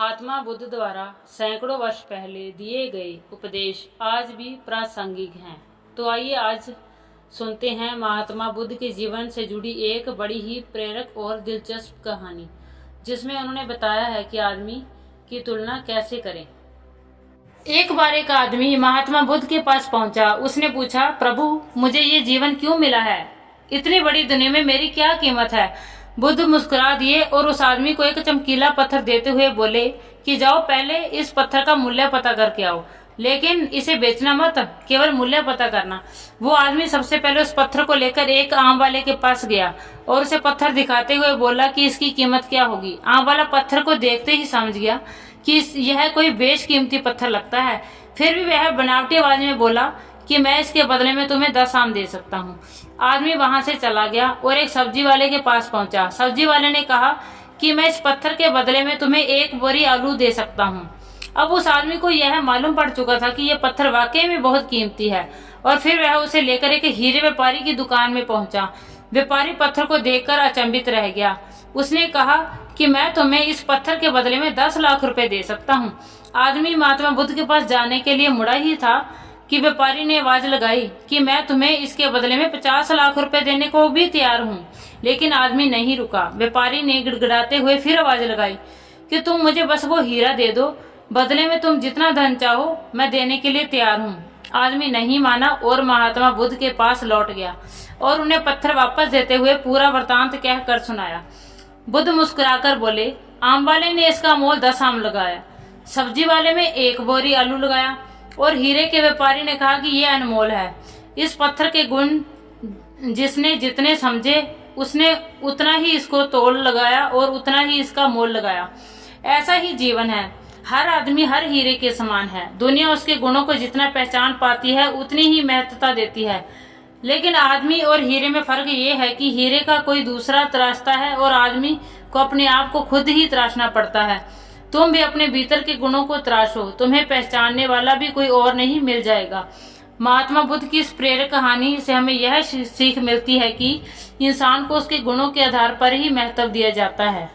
महात्मा बुद्ध द्वारा सैकड़ों वर्ष पहले दिए गए उपदेश आज भी प्रासंगिक हैं। तो आइए आज सुनते हैं महात्मा बुद्ध के जीवन से जुड़ी एक बड़ी ही प्रेरक और दिलचस्प कहानी, जिसमें उन्होंने बताया है कि आदमी की तुलना कैसे करें। एक बार एक आदमी महात्मा बुद्ध के पास पहुंचा। उसने पूछा, प्रभु, मुझे ये जीवन क्यों मिला है? इतनी बड़ी दुनिया में मेरी क्या कीमत है? बुद्ध मुस्कुरा दिए और उस आदमी को एक चमकीला पत्थर देते हुए बोले कि जाओ, पहले इस पत्थर का मूल्य पता करके आओ, लेकिन इसे बेचना मत, केवल मूल्य पता करना। वो आदमी सबसे पहले उस पत्थर को लेकर एक आम वाले के पास गया और उसे पत्थर दिखाते हुए बोला कि इसकी कीमत क्या होगी। आम वाला पत्थर को देखते ही समझ गया कि यह कोई बेशकीमती पत्थर लगता है। फिर भी वह बनावटी आवाज में बोला कि मैं इसके बदले में तुम्हें 10 आम दे सकता हूँ। आदमी वहां से चला गया और एक सब्जी वाले के पास पहुंचा। सब्जी वाले ने कहा कि मैं इस पत्थर के बदले में तुम्हें 1 बोरी आलू दे सकता हूँ। अब उस आदमी को यह मालूम पड़ चुका था कि यह पत्थर वाकई में बहुत कीमती है, और फिर वह उसे लेकर एक हीरे व्यापारी की दुकान में पहुंचा। व्यापारी पत्थर को देखकर अचंभित रह गया। उसने कहा कि मैं तुम्हें इस पत्थर के बदले में 10 लाख रुपए दे सकता हूँ। आदमी महात्मा बुद्ध के पास जाने के लिए मुड़ा ही था कि व्यापारी ने आवाज लगाई कि मैं तुम्हें इसके बदले में 50 लाख रुपए देने को भी तैयार हूँ। लेकिन आदमी नहीं रुका। व्यापारी ने गिड़गिड़ाते हुए फिर आवाज लगाई कि तुम मुझे बस वो हीरा दे दो, बदले में तुम जितना धन चाहो मैं देने के लिए तैयार हूँ। आदमी नहीं माना और महात्मा बुद्ध के पास लौट गया और उन्हें पत्थर वापस देते हुए पूरा वृतांत कहकर सुनाया। बुद्ध मुस्कुराकर बोले, आम वाले ने इसका मोल 10 आम लगाया, सब्जी वाले में 1 बोरी आलू लगाया, और हीरे के व्यापारी ने कहा कि यह अनमोल है। इस पत्थर के गुण जिसने जितने समझे उसने उतना ही इसको तोल लगाया और उतना ही इसका मोल लगाया। ऐसा ही जीवन है। हर आदमी हर हीरे के समान है। दुनिया उसके गुणों को जितना पहचान पाती है उतनी ही महत्वता देती है। लेकिन आदमी और हीरे में फर्क ये है कि हीरे का कोई दूसरा तराशता है और आदमी को अपने आप को खुद ही तराशना पड़ता है। तुम भी अपने भीतर के गुणों को तराशो, तुम्हें पहचानने वाला भी कोई और नहीं मिल जाएगा। महात्मा बुद्ध की इस प्रेरक कहानी से हमें यह सीख मिलती है कि इंसान को उसके गुणों के आधार पर ही महत्व दिया जाता है।